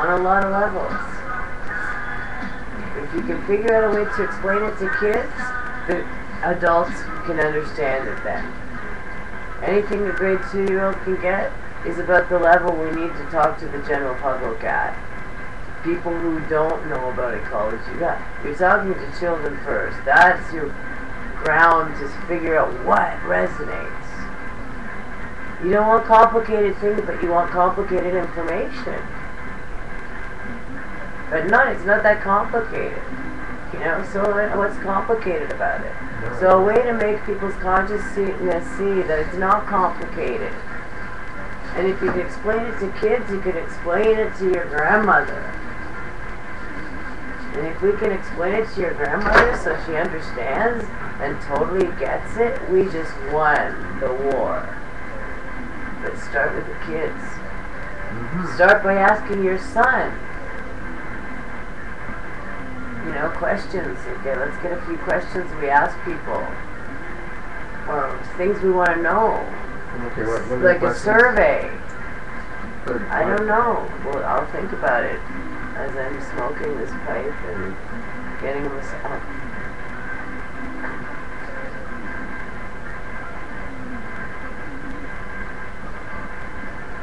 on a lot of levels. If you can figure out a way to explain it to kids, the adults can understand it then. Anything a grade 2-year-old can get is about the level we need to talk to the general public at. People who don't know about ecology. You're talking to children first. That's your ground to figure out what resonates. You don't want complicated things, but you want complicated information. But it's not that complicated. You know, so what's complicated about it? No. So a way to make people's consciousness see that it's not complicated. And if you could explain it to kids, you could explain it to your grandmother. And if we can explain it to your grandmother so she understands and totally gets it, we just won the war. But start with the kids. Start by asking your son. You know, questions. Okay, let's get a few questions we ask people. Or things we want to know. Okay, what like a questions? Survey. I don't know. Well, I'll think about it as I'm smoking this pipe and getting a massage.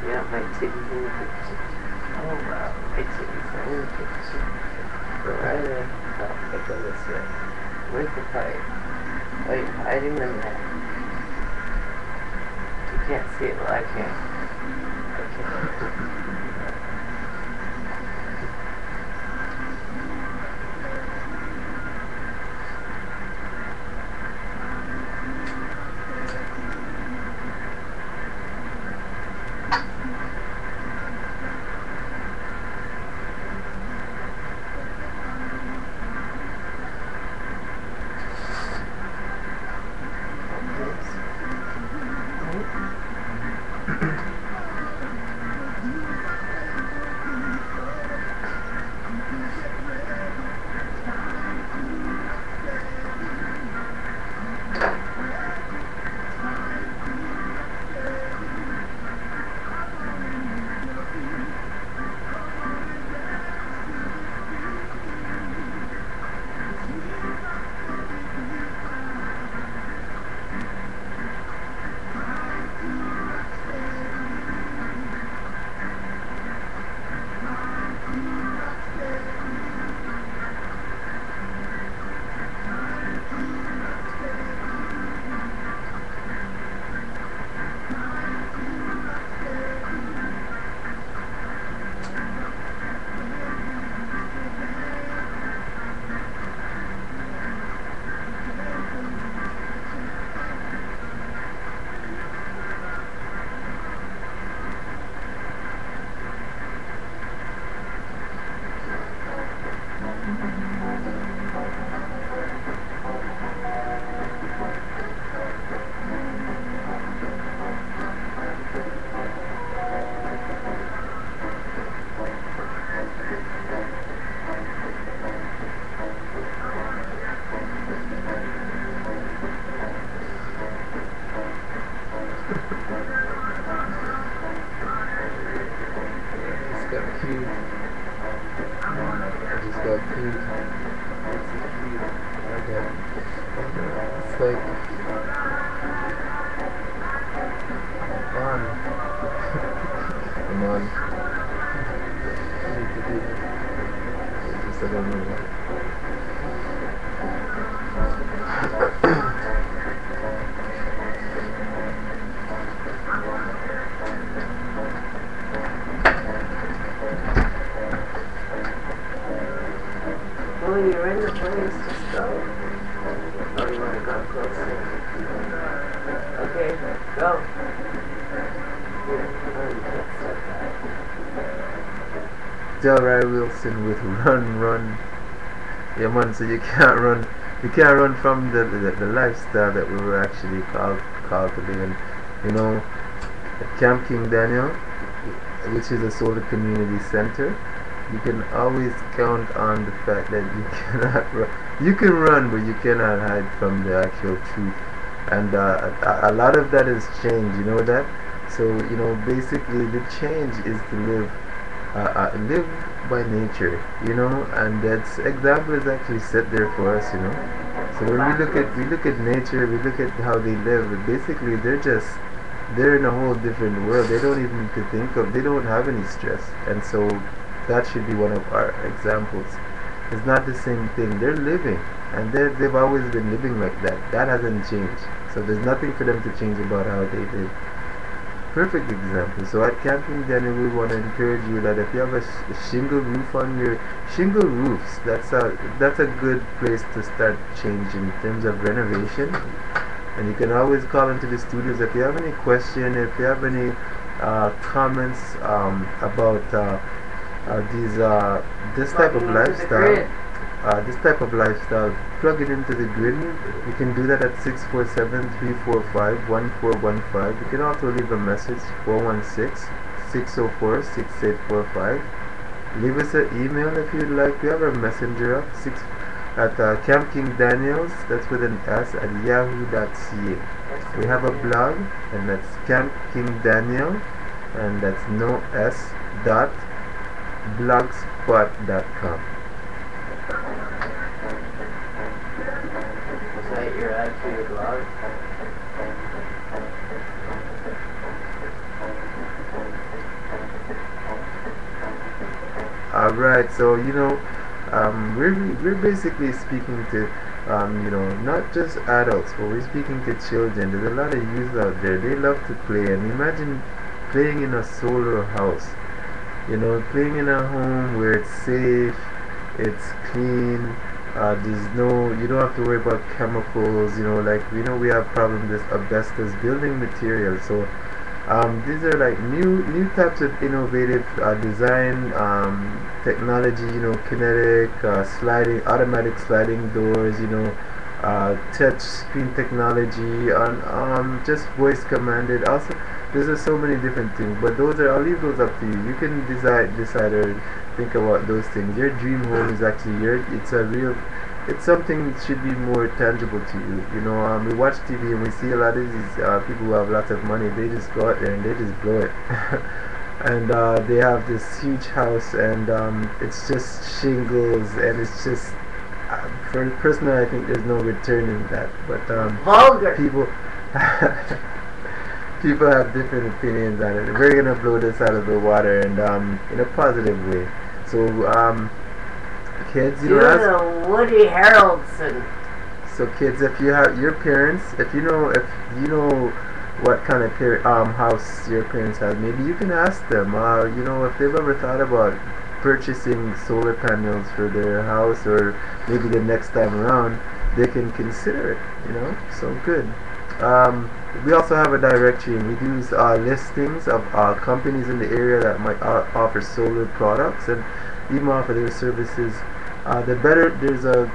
Yeah, my titties in the picture. Oh wow, my titties are in the picture. Go right in. Oh, I go this way. Where's the pipe? Oh, you're hiding them there. You can't see it, well I can't. Okay. You're in the place, just go. Oh, you want to go closer? Okay, go. Delray Wilson with Run. Yeah man, so you can't run from the lifestyle that we were actually called to live in. You know, at Camp King Daniel, which is a solar community center, you can always count on the fact that you cannot run. You can run, but you cannot hide from the actual truth. And a lot of that has changed, you know that? So, you know, basically the change is to live live by nature, you know, and that example is actually set there for us, you know. So when we look at nature, we look at how they live. Basically, they're in a whole different world. They don't even need to think of. They don't have any stress, and so that should be one of our examples. It's not the same thing. They're living, and they've always been living like that. That hasn't changed. So there's nothing for them to change about how they live. Perfect example. So at Camping Daniel, we want to encourage you that if you have a shingle roof on your shingle roofs, that's a good place to start change in terms of renovation. And you can always call into the studios if you have any question, if you have any comments about this type of lifestyle. This type of lifestyle, plug it into the grid. You can do that at 647-345-1415. You can also leave a message, 416-604-6845. Leave us an email if you'd like. We have our messenger up, at campkingdaniels, that's with an S, at yahoo.ca. We have a blog, and that's campkingdaniel, and that's no S, dot, blogspot.com. Your actual blog. Alright, so you know, we're basically speaking to you know, not just adults, but we're speaking to children. There's a lot of youth out there. They love to play, and imagine playing in a solar house. You know, playing in a home where it's safe, it's clean. There's no, you don't have to worry about chemicals, you know, like, you know, we have problems with asbestos building materials. So these are like new types of innovative design technology, you know, kinetic, sliding, automatic sliding doors, you know, touch screen technology, and just voice commanded. Also, there's so many different things, but those are, I'll leave those up to you. You can decide or think about those things. Your dream home is actually it's something that should be more tangible to you. You know, we watch TV and we see a lot of these people who have lots of money. They just go out there and they just blow it. And they have this huge house, and it's just shingles, and it's just for personally, I think there's no return in that. But vulgar people people have different opinions on it. We're gonna blow this out of the water, and in a positive way. So kids, you know, Woody Harrelson. So kids, if you have your parents, if you know what kind of house your parents have, maybe you can ask them, you know, if they've ever thought about purchasing solar panels for their house, or maybe the next time around they can consider it, you know. So good. We also have a directory, and we do listings of companies in the area that might offer solar products and even offer their services. There's a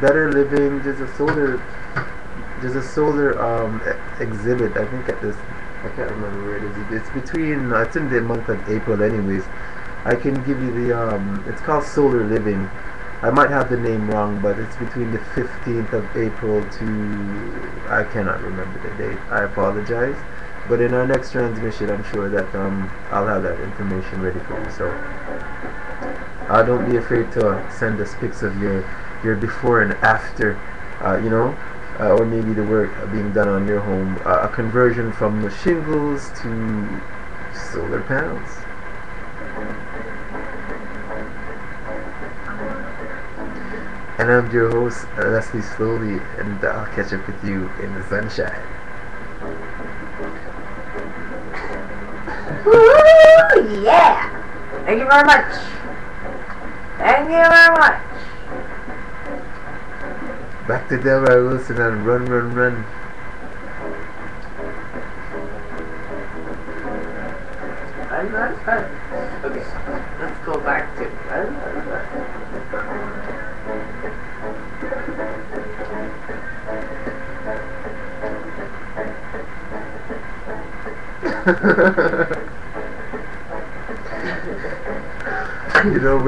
better living. There's a solar exhibit. I think at this, I can't remember where it is. It's between. It's in the month of April, anyways. I can give you the. It's called Solar Living. I might have the name wrong, but it's between the 15th of April to, I cannot remember the date. I apologize. But in our next transmission, I'm sure that I'll have that information ready for you. So don't be afraid to send us pics of your before and after, you know, or maybe the work being done on your home, a conversion from the shingles to solar panels. And I'm your host, Leslie Slowly, and I'll catch up with you in the sunshine. Woo! Yeah! Thank you very much. Thank you very much. Back to Delroy Wilson and Run, Run, Run. Run, run, run. Okay, let's go back to run, run, run. You know,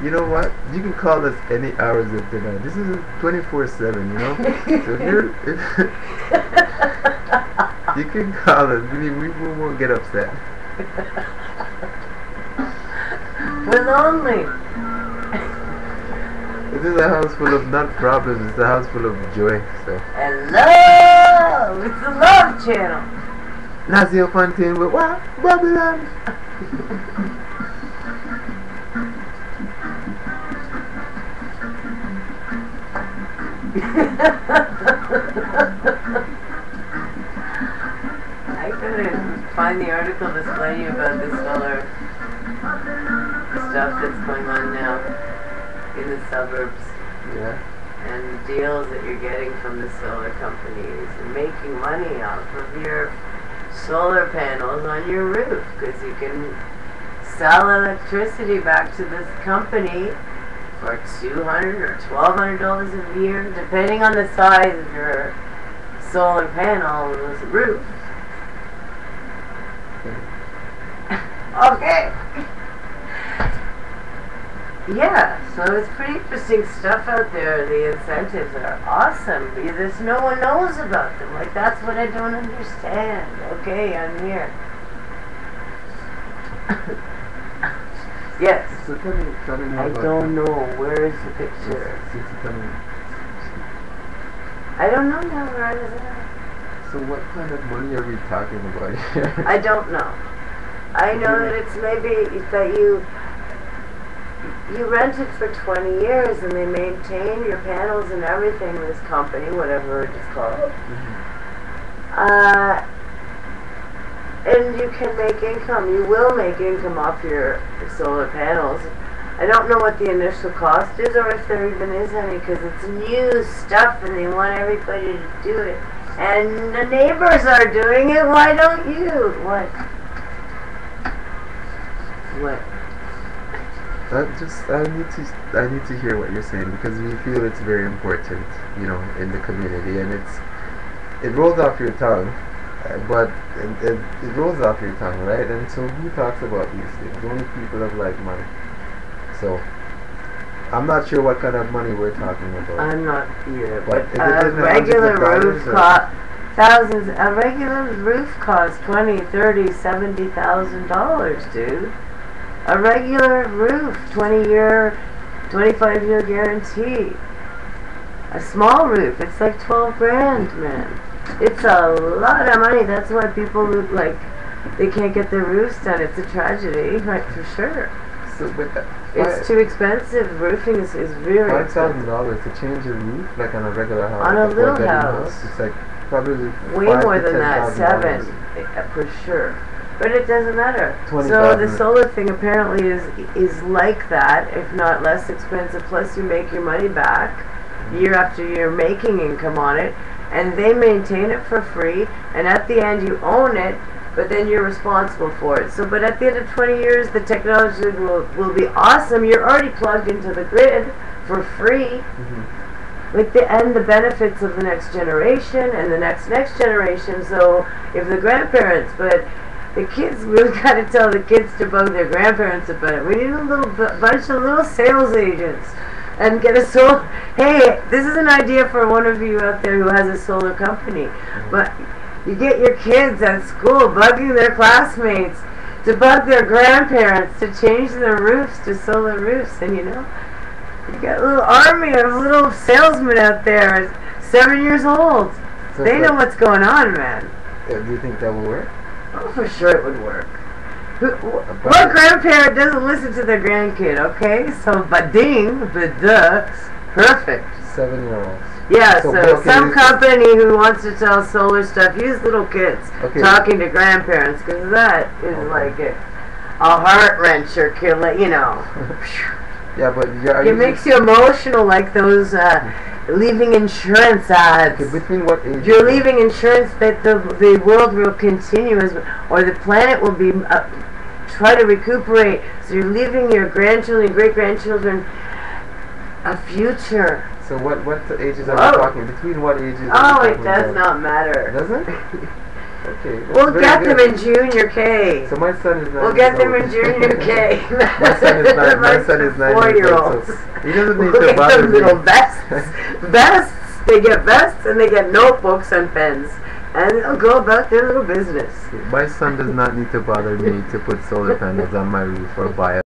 you know what? You can call us any hours of the night. This is 24/7, you know. So if you can call us. We won't get upset. We're lonely. It is a house full of not problems, it's a house full of joy. So. And love! It's the Love Channel. Nazio Fontaine with what? Babylon! I couldn't find the article to explain you about the solar stuff that's going on now in the suburbs. Yeah. And deals that you're getting from the solar companies and making money off of your solar panels on your roof because you can sell electricity back to this company for $200 or $1,200 a year, depending on the size of your solar panel's roof. Okay. Yeah, so it's pretty interesting stuff out there. The incentives are awesome. There's no one knows about them. Like, that's what I don't understand. Okay, I'm here. Yes. So tell me I don't know. Where is the picture? I don't know now. Where is it? So what kind of money are we talking about here? I don't know. I know that it's maybe that you rent it for 20 years and they maintain your panels and everything, this company, whatever it is called. And you can make income. You will make income off your solar panels. I don't know what the initial cost is or if there even is any because it's new stuff and they want everybody to do it. And the neighbors are doing it. Why don't you? What? What? I need to hear what you're saying because we feel it's very important, you know, in the community, and it rolls off your tongue, but it rolls off your tongue, right? And so who talks about these things? Only people of like money. So I'm not sure what kind of money we're talking about. I'm not either, but a regular roof cost thousands. A regular roof costs $20,000, $30,000, $70,000, dude. A regular roof, 20-year, 25-year guarantee. A small roof, it's like 12 grand, man. It's a lot of money. That's why people look like they can't get their roofs done. It's a tragedy, right, for sure. So, but it's too expensive. Roofing is really $5,000 to change a roof, like on a regular house. On a little house. It's like probably way more than that, $7 for sure. But it doesn't matter. So the solar thing apparently is like that, if not less expensive. Plus you make your money back year after year, making income on it, and they maintain it for free. And at the end, you own it, but then you're responsible for it. So, but at the end of 20 years, the technology will be awesome. You're already plugged into the grid for free. Like the benefits of the next generation and the next generation. So if the grandparents, but the kids, we've got to tell the kids to bug their grandparents about it. We need a little bunch of little sales agents and get a solar. Hey, this is an idea for one of you out there who has a solar company. But you get your kids at school bugging their classmates to bug their grandparents to change their roofs to solar roofs, and you know, you got a little army of little salesmen out there, 7 years old. So they know what's going on, man. Do you think that will work? Oh, for sure it would work. What grandparent doesn't listen to their grandkid, okay? So, duh, perfect. 7-year-olds. Yeah, so some company who wants to sell solar stuff, use little kids talking to grandparents, because that is like a heart-wrencher, you know. Yeah, but it makes you emotional, like those leaving insurance ads. Okay, between what age? You're leaving insurance that the world will continue, or the planet will be try to recuperate. So you're leaving your grandchildren, great-grandchildren, a future. So what ages are we talking? Between what ages? Oh, it does not matter. Doesn't? Okay. We'll get them in junior K. So my son is 9. We'll get them in junior K. My son is 9. My son is 9. 4-year-olds. So he doesn't need to bother me. Little vests. They get vests and they get notebooks and pens, and they'll go about their little business. My son does not need to bother me to put solar panels on my roof or buy